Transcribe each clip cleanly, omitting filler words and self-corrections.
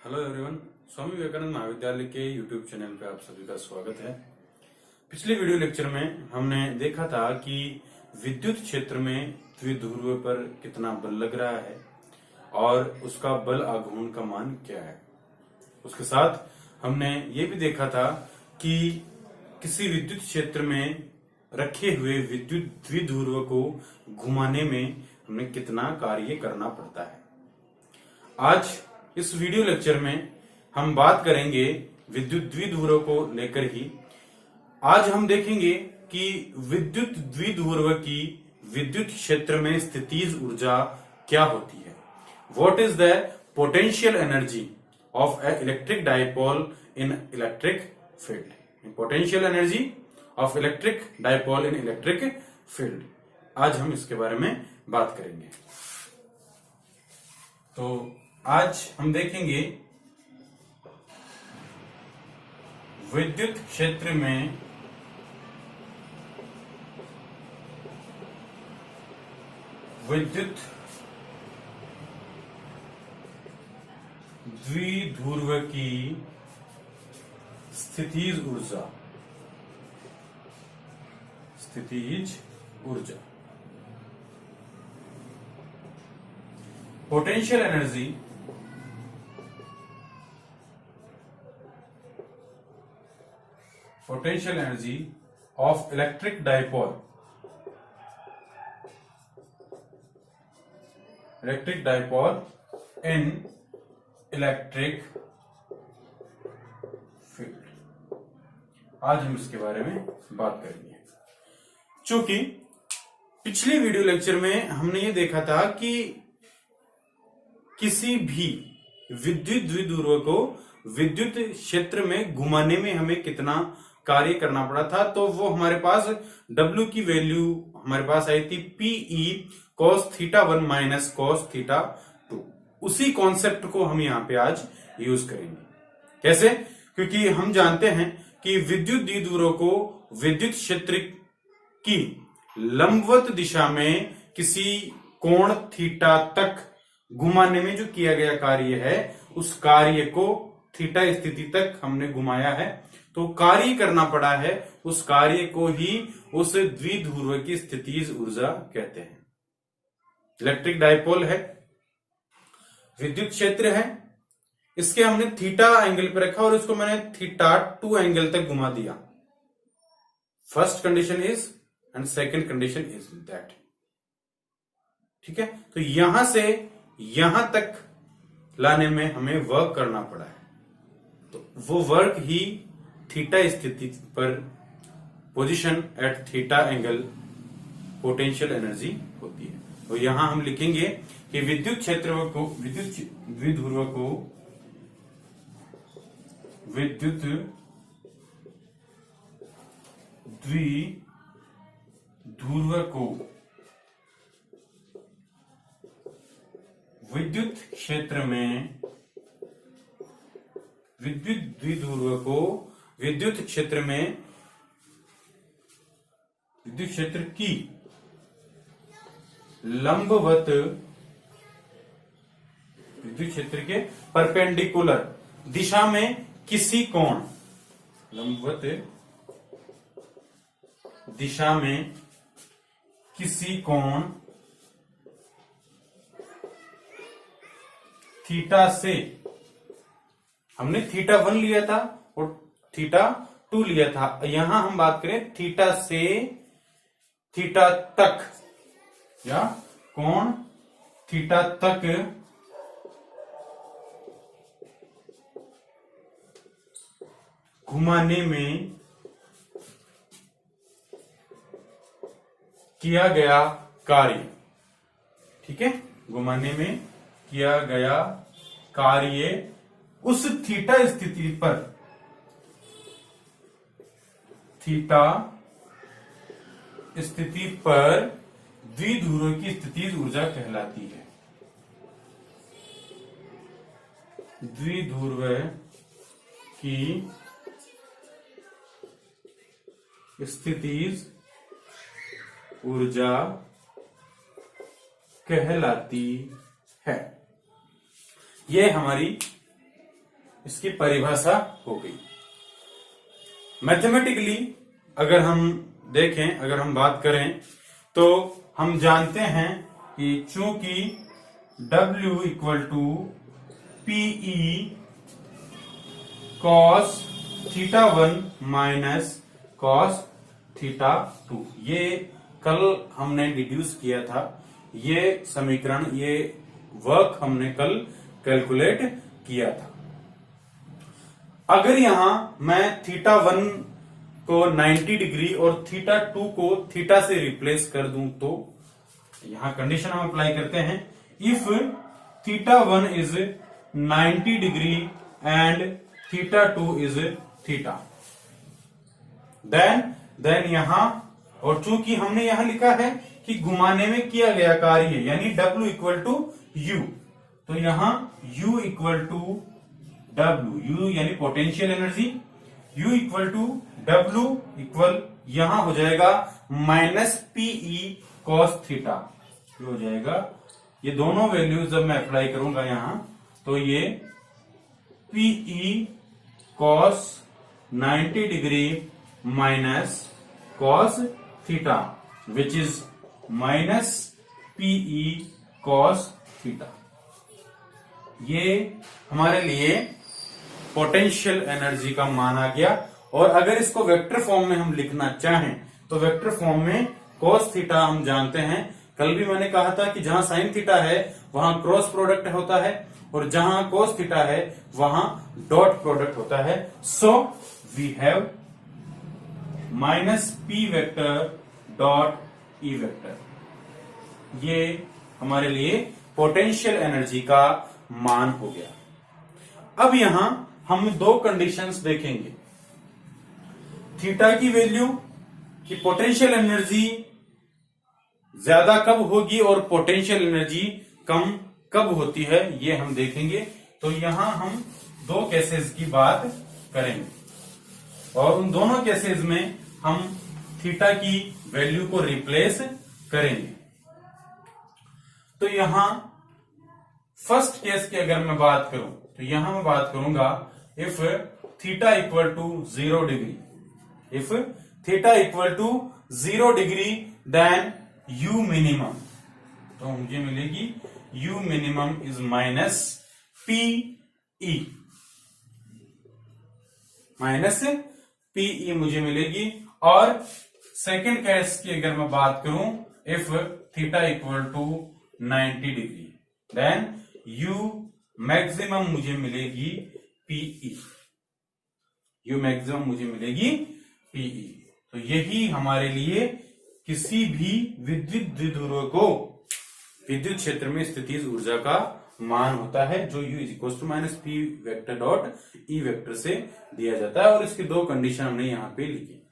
Hello everyone, Swami Vivekananda महाविद्यालय के YouTube channel पे आप सभी का स्वागत है। पिछले वीडियो लेक्चर में हमने देखा था कि विद्युत क्षेत्र में द्विध्रुव पर कितना बल लग रहा है और उसका बल आघूर्ण का मान क्या है। उसके साथ हमने ये भी देखा था कि किसी विद्युत क्षेत्र में रखे हुए विद्युत द्विध्रुव को घुमाने में हमें कितना कार्य करना पड़ता है। आज इस वीडियो लेक्चर में हम बात करेंगे विद्युत द्विध्रुव को लेकर ही। आज हम देखेंगे कि विद्युत द्विध्रुव की विद्युत क्षेत्र में स्थितिज ऊर्जा क्या होती है। What is the potential energy of A electric dipole in electric field. Potential energy of electric dipole in electric field, आज हम इसके बारे में बात करेंगे। तो आज हम देखेंगे विद्युत क्षेत्र में विद्युत द्विध्रुव की स्थितिज ऊर्जा। Potential energy of electric dipole in electric field, आज हम इसके बारे में बात करेंगे। चूंकि पिछले वीडियो लेक्चर में हमने ये देखा था कि किसी भी विद्युत द्विध्रुव को विद्युत क्षेत्र में घुमाने में हमें कितना कार्य करना पड़ा था, तो वो हमारे पास W की वैल्यू हमारे पास आई थी PE cos θ1 माइनस cos θ2। उसी कॉन्सेप्ट को हम यहाँ पे आज यूज करेंगे। कैसे? क्योंकि हम जानते हैं कि विद्युत द्विध्रुव को विद्युत क्षेत्र की लंबवत दिशा में किसी कोण थीटा तक घुमाने में जो किया गया कार्य है, उस कार्य को थीटा स्थिति तक हमने घुमाया है, तो कार्य करना पड़ा है। उस कार्य को ही उस द्विध्रुव की स्थितिज ऊर्जा कहते हैं। इलेक्ट्रिक डाइपोल है, विद्युत क्षेत्र है, इसके हमने थीटा एंगल पे रखा और इसको मैंने θ2 एंगल तक घुमा दिया। First condition is and second condition is that. ठीक है, तो यहां से यहां तक लाने में हमें वर्क करना पड़ा है, तो वो वर्क ही थीटा स्थिति पर position at theta angle potential energy होती है। तो यहां हम लिखेंगे कि विद्युत क्षेत्र को विद्युत द्विध्रुव को विद्युत क्षेत्र में विद्युत द्विध्रुव को विद्युत क्षेत्र की लंबवत विद्युत क्षेत्र के परपेंडिकुलर दिशा में किसी कोण, लंबवत दिशा में किसी कोण थीटा से, हमने θ1 लिया था और θ2 लिया था, यहां हम बात करें थीटा से थीटा तक या कोण थीटा तक घुमाने में किया गया कार्य। ठीक है, घुमाने में किया गया कार्य उस थीटा स्थिति पर, थीटा स्थिति पर द्विध्रुव की स्थितिज ऊर्जा कहलाती है। द्विध्रुव की स्थितिज ऊर्जा कहलाती है। यह हमारी इसकी परिभाषा हो गई। मैथमेटिकली अगर हम देखें, अगर हम बात करें तो हम जानते हैं कि चूंकि W equal to PE cos θ1 minus cos θ2, ये कल हमने डिड्यूस किया था, ये समीकरण, ये वर्क हमने कल कैलकुलेट किया था। अगर यहां मैं θ1 को 90 डिग्री और θ2 को थीटा से रिप्लेस कर दूं तो यहां कंडीशन हम अप्लाई करते हैं, if θ1 is 90 degree and θ2 is theta, then यहां, और चूंकि हमने यहां लिखा है कि घुमाने में किया गया कार्य यानी W इक्वल टू U, तो यहां U equal to W, U यानी potential energy, U equal to W equal यहां हो जाएगा माइनस PE cos थीटा, हो जाएगा। ये दोनों वैल्यूज जब मैं अप्लाई करूंगा यहां तो ये PE cos 90 degree minus cos theta which is minus PE cos theta, ये हमारे लिए पोटेंशियल एनर्जी का मान आ गया। और अगर इसको वेक्टर फॉर्म में हम लिखना चाहें तो वेक्टर फॉर्म में cos थीटा हम जानते हैं, कल भी मैंने कहा था कि जहां sin थीटा है वहां क्रॉस प्रोडक्ट होता है और जहां cos थीटा है वहां डॉट प्रोडक्ट होता है। So we have minus P vector dot E vector, ये हमारे लिए पोटेंशियल एनर्जी का मान हो गया। अब यहां हम दो कंडीशंस देखेंगे, थीटा की वैल्यू कि पोटेंशियल एनर्जी ज्यादा कब होगी और पोटेंशियल एनर्जी कम कब होती है, ये हम देखेंगे। तो यहां हम दो केसेस की बात करेंगे और उन दोनों केसेस में हम थीटा की वैल्यू को रिप्लेस करेंगे। तो यहां फर्स्ट केस की अगर मैं बात करूं तो यहां मैं बात करूंगा if theta equal to 0 degree, if theta equal to 0 degree then U minimum, तो मुझे मिलेगी U minimum is minus PE, minus PE मुझे मिलेगी। और सेकेंड केस की अगर मैं बात करूं if theta equal to 90 degree then U maximum मुझे मिलेगी PE, U मैक्सिमम मुझे मिलेगी PE। तो यही हमारे लिए किसी भी विद्युत द्विध्रुव को विद्युत क्षेत्र में स्थितिज ऊर्जा का मान होता है जो U is equal to minus P vector dot E vector से दिया जाता है। और इसकी दो कंडीशन हमने यहां पे लिखी।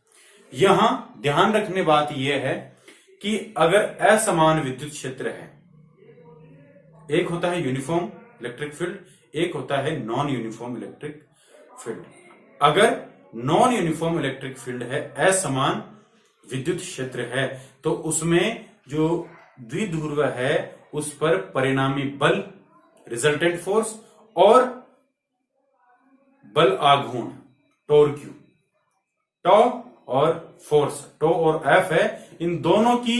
यहां ध्यान रखने बात यह है कि अगर असमान विद्युत क्षेत्र है, एक होता है यूनिफॉर्म इलेक्ट्रिक फील्ड, एक होता है नॉन यूनिफॉर्म इलेक्ट्रिक फील्ड। अगर नॉन यूनिफॉर्म इलेक्ट्रिक फील्ड है, असमान विद्युत क्षेत्र है, तो उसमें जो द्विध्रुव है उस पर परिणामी बल रिजल्टेंट फोर्स और बल आघूर्ण टॉर्क Q, टॉ और फोर्स टो और F है, इन दोनों की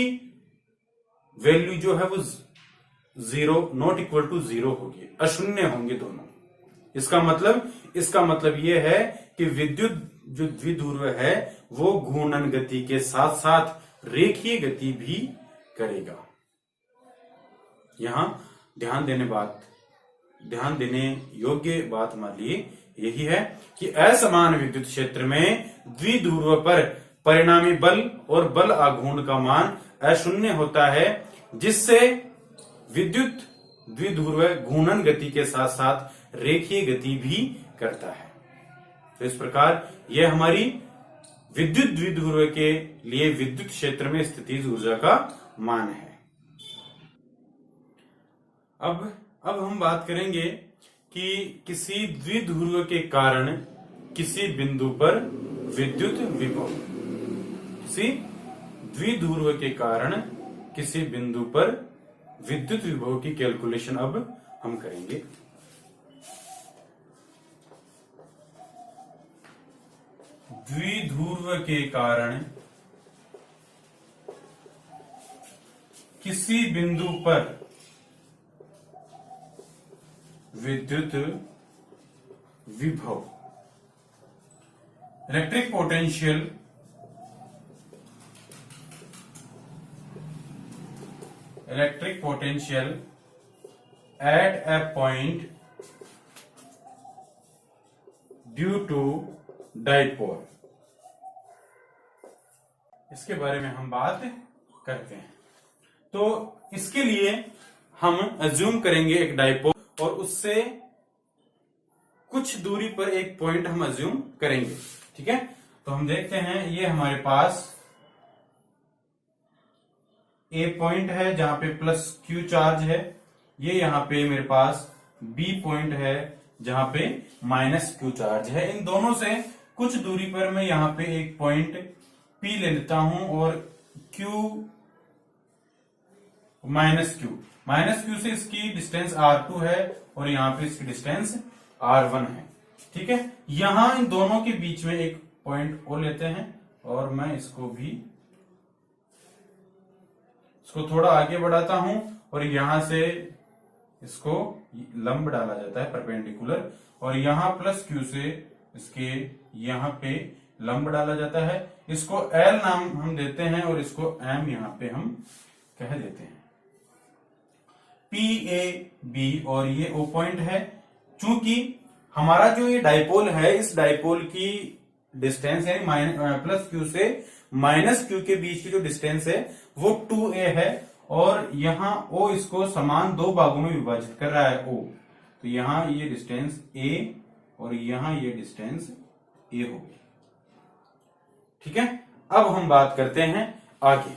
वैल्यू जो है वो 0 नॉट इक्वल टू 0 होगी, अशून्य होंगे दोनों। इसका मतलब यह है कि विद्युत जो द्विध्रुव है वो घूर्णन गति के साथ साथ रेखीय गति भी करेगा। यहां ध्यान देने योग्य बात हमारे लिए यही है कि असमान विद्युत क्षेत्र में द्विध्रुव पर परिणामी बल और बल आघूर्ण का मान अशून्य होता है, जिससे विद्युत द्विध्रुव घूर्णन गति के साथ साथ रेखीय गति भी करता है। तो इस प्रकार यह हमारी विद्युत द्विध्रुव के लिए विद्युत क्षेत्र में स्थितिज ऊर्जा का मान है। अब हम बात करेंगे कि किसी द्विध्रुव के कारण किसी बिंदु पर विद्युत विभव, किसी द्विध्रुव के कारण किसी बिंदु पर विद्युत विभव की कैलकुलेशन अब हम करेंगे। द्विध्रुव के कारण किसी बिंदु पर विद्युत विभव electric potential at a point due to dipole, इसके बारे में हम बात करते हैं। तो इसके लिए हम अज्यूम करेंगे एक डाइपोल और उससे कुछ दूरी पर एक पॉइंट हम अज्यूम करेंगे। ठीक है, तो हम देखते हैं ये हमारे पास ए पॉइंट है जहां पे प्लस क्यू चार्ज है, ये यहां पे मेरे पास बी पॉइंट है जहां पे माइनस क्यू चार्ज है। इन दोनों से कुछ दूरी पर मैं यहां पे एक पॉइंट पी ले लेता हूं और क्यू माइनस क्यू से इसकी डिस्टेंस R2 है और यहां पे इसकी डिस्टेंस R1 है। ठीक है, यहां इन दोनों के बीच में एक पॉइंट ओ लेते हैं और मैं इसको थोड़ा आगे बढ़ाता हूं और यहां से इसको लंब डाला जाता है परपेंडिकुलर, और यहां प्लस क्यू से इसके यहां पे लंब डाला जाता है। इसको L नाम हम देते हैं और इसको M यहां पे हम कह देते हैं। PAB और ये O पॉइंट है। चूंकि हमारा जो ये डाइपोल है, इस डाइपोल की डिस्टेंस यानी प्लस क्यू से माइनस क्यू के बीच की जो डिस्टेंस है वो 2a है, और यहां O इसको समान दो भागों में विभाजित कर रहा है O, तो यहां ये डिस्टेंस a और यहां ये डिस्टेंस a हो गई। ठीक है, अब हम बात करते हैं आगे।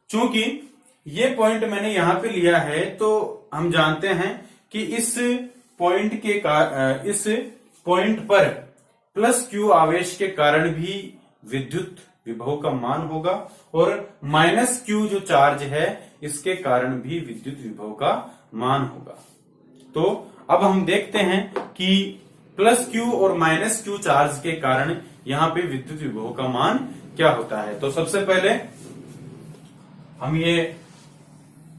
चूंकि ये पॉइंट मैंने यहां पे लिया है तो हम जानते हैं कि इस पॉइंट पर प्लस क्यू आवेश के कारण भी विद्युत विभव का मान होगा और माइनस क्यू जो चार्ज है इसके कारण भी विद्युत विभव का मान होगा। तो अब हम देखते हैं कि प्लस क्यू और माइनस क्यू चार्ज के कारण यहां पे विद्युत विभव का मान क्या होता है। तो सबसे पहले हम ये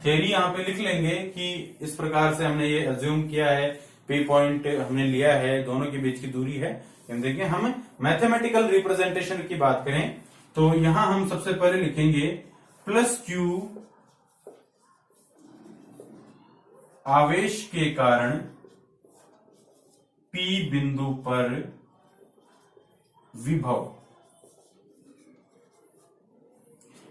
थ्योरी यहां पे लिख लेंगे कि इस प्रकार से हमने ये अज्यूम किया है, पी पॉइंट हमने लिया है, दोनों के बीच की दूरी है। हम देखिए, हम मैथमेटिकल रिप्रेजेंटेशन की बात करें तो यहां हम सबसे पहले लिखेंगे प्लस क्यू आवेश के कारण P बिंदु पर विभव,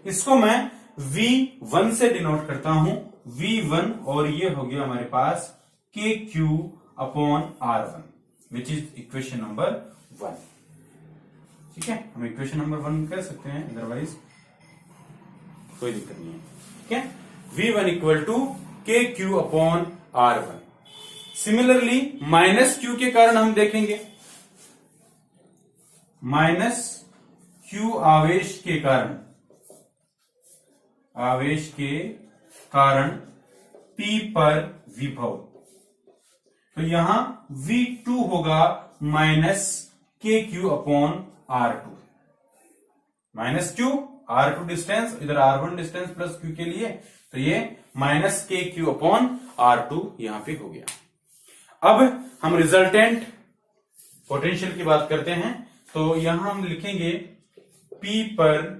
इसको मैं V1 से डिनोट करता हूं, V1, और ये हो गया हमारे पास KQ upon R1 which is equation number 1। ठीक है, हम इक्वेशन नंबर 1 कह सकते हैं, अदरवाइज कोई दिक्कत नहीं है। ठीक है, V1 equal to KQ upon R1। Similarly minus Q के कारण हम देखेंगे, माइनस क्यू आवेश के कारण P पर विभव, तो यहां V2 होगा minus KQ upon R2। Minus Q, R2 distance, इधर R1 डिस्टेंस प्लस क्यू के लिए, तो ये माइनस KQ अपॉन R2 यहां पे हो गया। अब हम रिजल्टेंट पोटेंशियल की बात करते हैं, तो यहां हम लिखेंगे P पर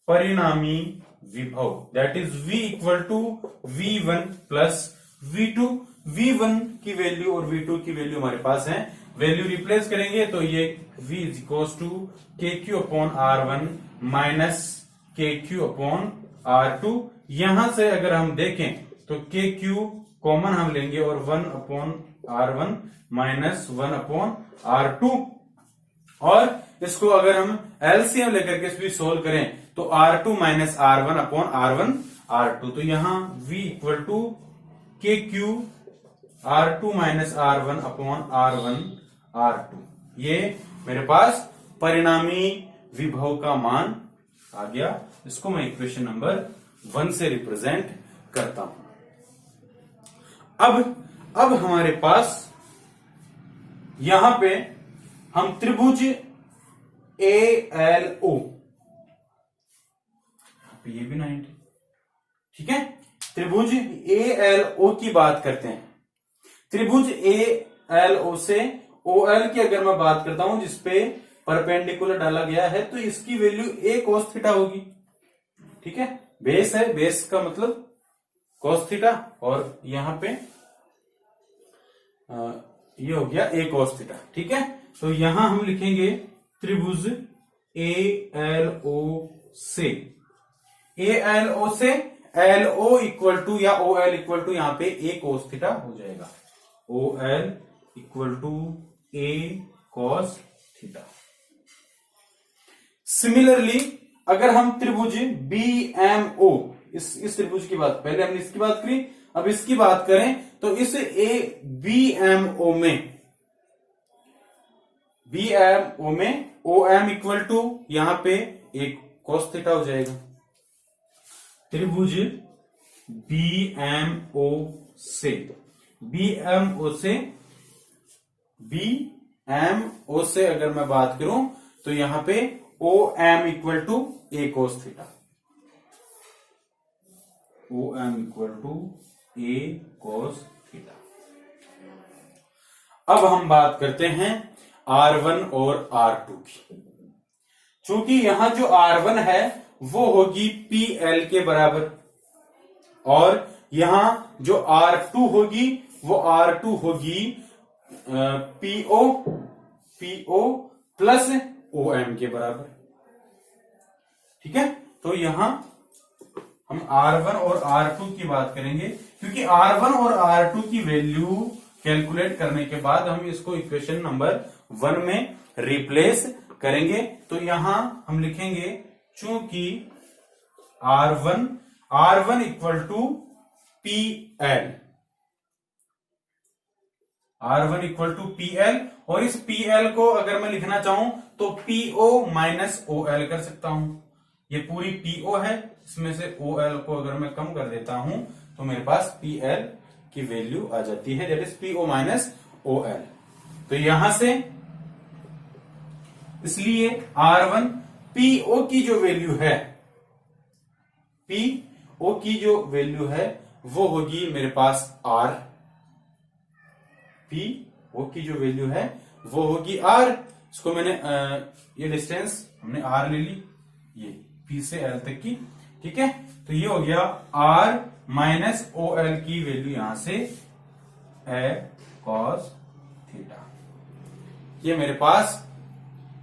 परिणामी विभव, that is V equal to V1 plus V2। V1 की वैल्यू और V2 की वैल्यू हमारे पास है, वैल्यू रिप्लेस करेंगे तो ये V is equal to KQ upon R1 minus KQ upon R2। यहां से अगर हम देखें तो KQ कॉमन हम लेंगे और 1 upon R1 minus 1 upon R2, और इसको अगर हम एलसीएम लेकर के इसको सोल्व करें तो R2 minus R1 upon R1 R2, तो यहां V equal to KQ R2 minus R1 upon R1 R2, ये मेरे पास परिणामी विभव का मान आ गया। इसको मैं इक्वेशन नंबर 1 से रिप्रेजेंट करता हूं। अब हमारे पास यहां पे हम त्रिभुज ALO, ये भी 90, ठीक है। त्रिभुज ALO की बात करते हैं। त्रिभुज ALO से OL की अगर मैं बात करता हूं जिसपे परपेंडिकुलर डाला गया है, तो इसकी वैल्यू A cos थीटा होगी, ठीक है। बेस है, बेस का मतलब cos थीटा, और यहां पे ये हो गया A cos थीटा, ठीक है। तो यहां हम लिखेंगे त्रिभुज ALO से LO इक्वल टू या OL इक्वल टू यहां पे A cos थीटा हो जाएगा। OL equal to A cos theta. Similarly अगर हम त्रिभुज BMO, इस त्रिभुज की बात, पहले हमने इसकी बात करी, अब इसकी बात करें तो इस BMO में OM इक्वल टू यहां पे एक cos थीटा हो जाएगा। त्रिभुज BMO से अगर मैं बात करूं तो यहां पे OM equal to A cos theta, OM equal to A cos theta. अब हम बात करते हैं R1 और R2 की। चूंकि यहां जो R1 है वो होगी PL के बराबर, और यहां जो R2 होगी वो R2 होगी PO प्लस OM के बराबर, ठीक है। तो यहां हम R1 और R2 की बात करेंगे, क्योंकि R1 और R2 की वैल्यू कैलकुलेट करने के बाद हम इसको इक्वेशन नंबर 1 में रिप्लेस करेंगे। तो यहां हम लिखेंगे चूंकि R1 equal to PL, R1 equal to PL, और इस PL को अगर मैं लिखना चाहूं तो PO माइनस OL कर सकता हूं। ये पूरी PO है, इसमें से OL को अगर मैं कम कर देता हूं तो मेरे पास PL की वैल्यू आ जाती है, that is PO minus OL। तो यहां से इसलिए R1 PO की जो वैल्यू है, PO की जो वैल्यू है वो होगी मेरे पास R, PO की जो वैल्यू है वो होगी R। इसको मैंने ये डिस्टेंस हमने R ले ली, ये P से L तक की, ठीक है। तो ये हो गया R माइनस OL की वैल्यू यहां से A cos थीटा। ये मेरे पास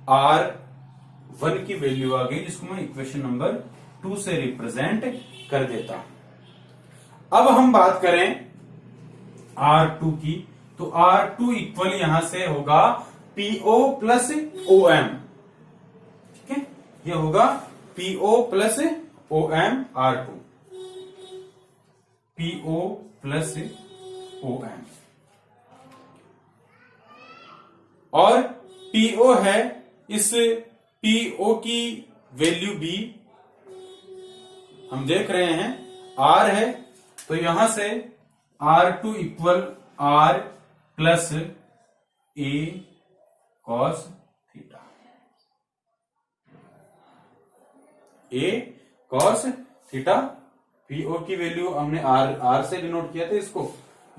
R1 की वैल्यू आ गई, जिसको मैं इक्वेशन नंबर 2 से रिप्रेजेंट कर देता हूं। अब हम बात करें R2 की, तो R2 इक्वल यहां से होगा PO प्लस OM, ठीक है। ये होगा PO plus OM R2, PO plus OM, और PO है, इस PO की वैल्यू भी हम देख रहे हैं R है, तो यहां से R2 equal R plus A cos theta, A cos theta. PO की वैल्यू हमने R से डिनोट किया था इसको,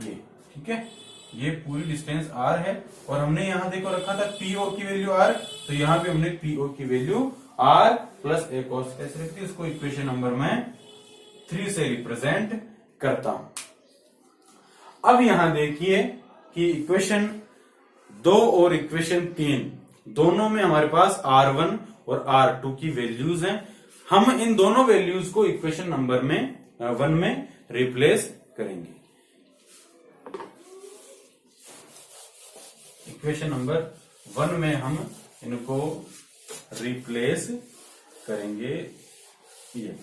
ये, ठीक है। ये पूरी डिस्टेंस R है, और हमने यहां देखो रखा था PO की वैल्यू R, तो यहां पे हमने PO की value R plus A cos कैसे रखती है, इसको इक्वेशन नंबर में 3 से रिप्रेजेंट करता हूं। अब यहां देखिए कि इक्वेशन 2 और इक्वेशन 3 दोनों में हमारे पास R1 और R2 की वैल्यूज हैं। हम इन दोनों वैल्यूज को इक्वेशन नंबर में 1 में रिप्लेस करेंगे। इक्वेशन नंबर 1 में हम इनको रिप्लेस करेंगे, ये,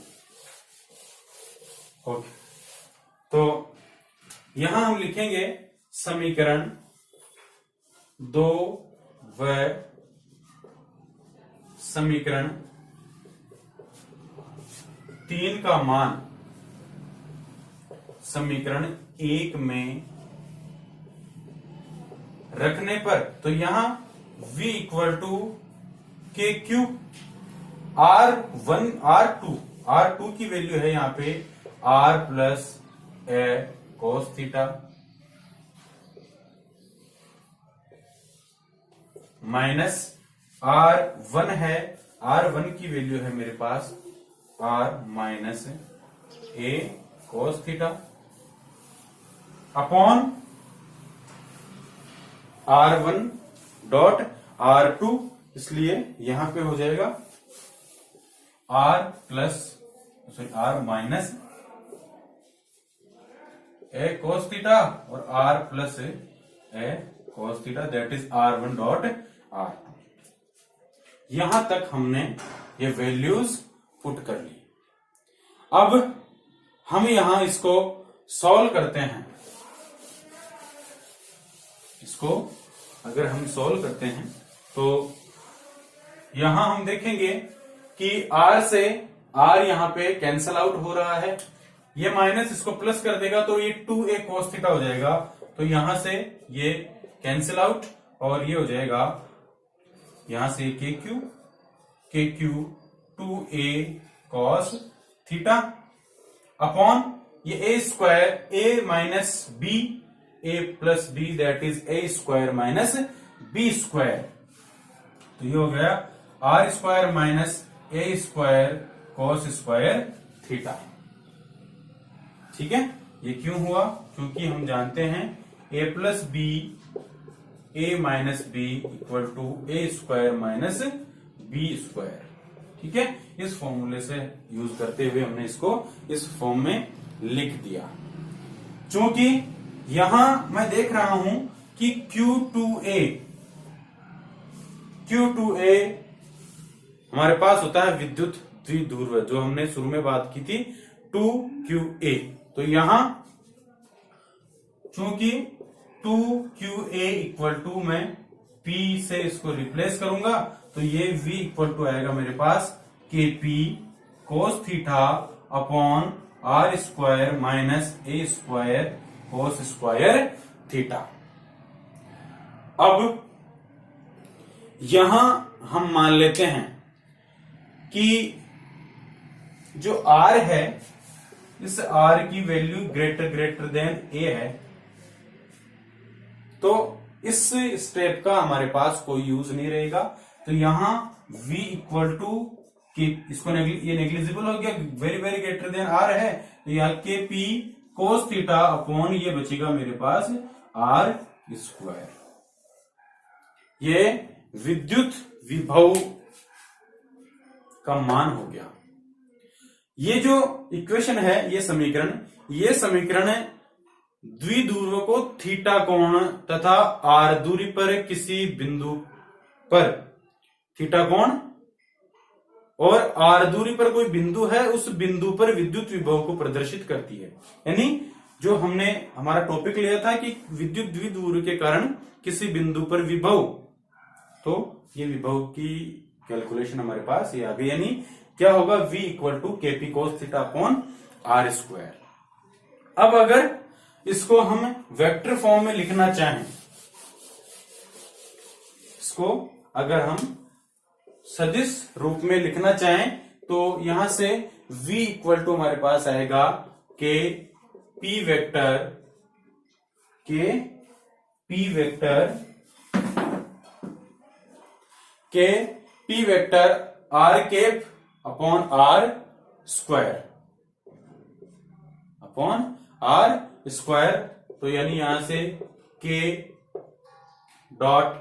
ओके। तो यहां हम लिखेंगे समीकरण 2 व समीकरण 3 का मान समीकरण 1 में रखने पर, तो यहां v equal to K Q R1 R2 की वैल्यू है यहां पे R plus A cos theta minus R1 है, R1 की वैल्यू है मेरे पास R minus A cos theta upon R1 dot R2, इसलिए यहां पे हो जाएगा R plus R minus A cos theta और R plus A cos theta, that is R1 dot R2। यहां तक हमने ये वैल्यूज पुट कर ली। अब हम यहां इसको सॉल्व करते हैं। इसको अगर हम सॉल्व करते हैं तो यहां हम देखेंगे कि R से R यहां पे कैंसल आउट हो रहा है, ये माइनस इसको प्लस कर देगा तो ये 2a cos थीटा हो जाएगा, तो यहां से ये कैंसिल आउट और ये हो जाएगा यहां से के Q 2a cos theta upon ये a square a minus b a plus b, that is a square minus b square, तो ये हो गया r square minus a square cos square theta. ठीक है, ये क्यों हुआ? क्योंकि हम जानते हैं a plus B a minus B equal to A square minus B square. ठीक है, इस फॉर्मूले से यूज करते हुए हमने इसको इस फॉर्म में लिख दिया। चूंकि यहां मैं देख रहा हूं कि Q2A हमारे पास होता है विद्युत द्विध्रुव, जो हमने शुरू में बात की थी 2QA, तो यहां चूंकि 2QA इक्वल टू मैं P से इसको रिप्लेस करूंगा, तो ये V इक्वल टू आएगा मेरे पास KP cos theta upon R square minus A square cos square theta. अब यहां हम मान लेते हैं कि जो R है, इस R की वैल्यू ग्रेटर देन A है, तो इस स्टेप का हमारे पास कोई यूज नहीं रहेगा, तो यहां V इक्वल टू इसको ये नेग्लिजिबल हो गया, वेरी ग्रेटर देन R है, तो यहाँ के P कोस थीटा अपॉन ये बचेगा मेरे पास R स्क्वायर। ये विद्युत विभव का मान हो गया। ये जो इक्वेशन है, ये समीकरण द्विध्रुव को थीटा कोण तथा R दूरी पर किसी बिंदु पर थीटा कोण और R दूरी पर कोई बिंदु है, उस बिंदु पर विद्युत विभव को प्रदर्शित करती है। यानी जो हमने हमारा टॉपिक लिया था कि विद्युत द्विध्रुव के कारण किसी बिंदु पर विभव, तो ये विभव की कैलकुलेशन हमारे पास ये आ गई। यानी क्या होगा? V equal to KP cos theta upon R square. अब अगर इसको हम वेक्टर फॉर्म में लिखना चाहें, इसको अगर हम सदिश रूप में लिखना चाहें, तो यहां से V इक्वल टू हमारे पास आएगा के P vector R cap upon R square, तो यानी यहां से K डॉट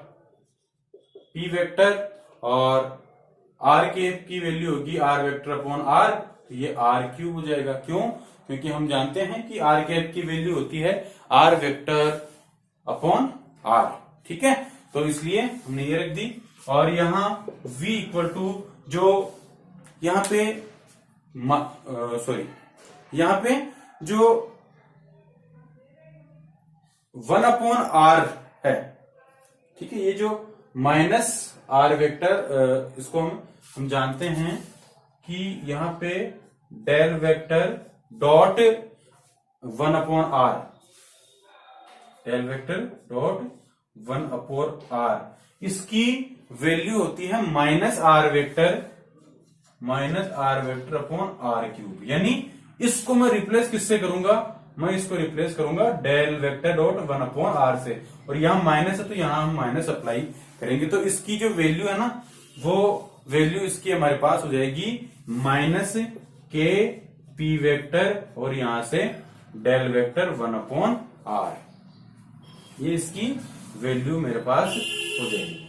P वेक्टर और R कैप की वैल्यू होगी R वेक्टर अपॉन R, तो ये R क्यूब हो जाएगा। क्यों? क्योंकि हम जानते हैं कि R कैप की वैल्यू होती है R वेक्टर अपॉन R। ठीक है, तो इसलिए हमने ये रख दी। और यहां V इक्वल टू जो यहां पे यहां पे जो 1 अपॉन R है, ठीक है, ये जो माइनस R वेक्टर, इसको हम जानते हैं कि यहां पे del vector dot 1 upon R, del vector dot 1 upon R, इसकी वैल्यू होती है minus R vector upon R cube. यानी इसको मैं रिप्लेस किससे करूंगा, मैं इसको रिप्लेस करूंगा del vector dot 1 upon R से, और यहां माइनस है तो यहां हम माइनस अप्लाई करेंगे। तो इसकी जो वैल्यू है ना, वो वैल्यू इसकी हमारे पास हो जाएगी माइनस के पी वेक्टर और यहां से डेल वेक्टर 1 अपॉन आर। ये इसकी वैल्यू मेरे पास हो जाएगी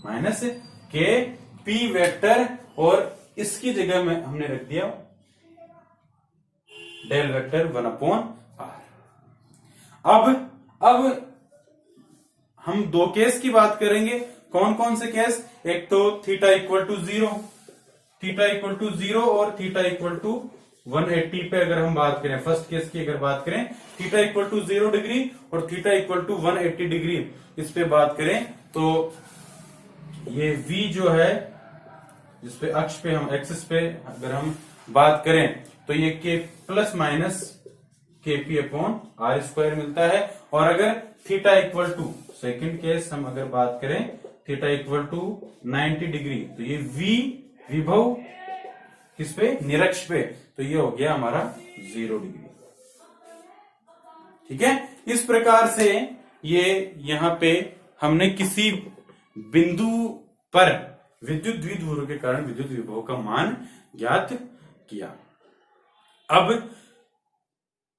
माइनस के पी वेक्टर, और इसकी जगह में हमने रख दिया डेल वेक्टर 1 अपॉन आर। अब हम दो केस की बात करेंगे। कौन कौन से केस, एक तो थीटा इक्वल टू 0 और थीटा इक्वल टू 180 पे अगर हम बात करें, फर्स्ट केस की अगर बात करें, थीटा इक्वल टू 0 डिग्री और थीटा इक्वल टू 180 डिग्री, इस पे बात करें तो ये v जो है, जिसपे अक्ष पे हम एक्सिस पे अगर हम बात करें तो ये K plus minus K P upon R square मिलता है। और अगर theta equal to, second case हम अगर बात करें, थीटा इक्वल टू 90 डिग्री, तो ये v विभव किस पे, निरक्ष पे, तो ये हो गया हमारा 0 डिग्री। ठीक है, इस प्रकार से ये यहां पे हमने किसी बिंदु पर विद्युत द्विध्रुव के कारण विद्युत विभव का मान ज्ञात किया। अब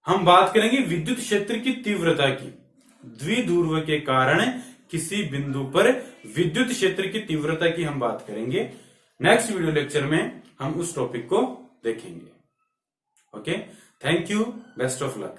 हम बात करेंगे विद्युत क्षेत्र की तीव्रता की। द्विध्रुव के कारण किसी बिंदु पर विद्युत क्षेत्र की तीव्रता की हम बात करेंगे। नेक्स्ट वीडियो लेक्चर में हम उस टॉपिक को देखेंगे। Okay, thank you, best of luck.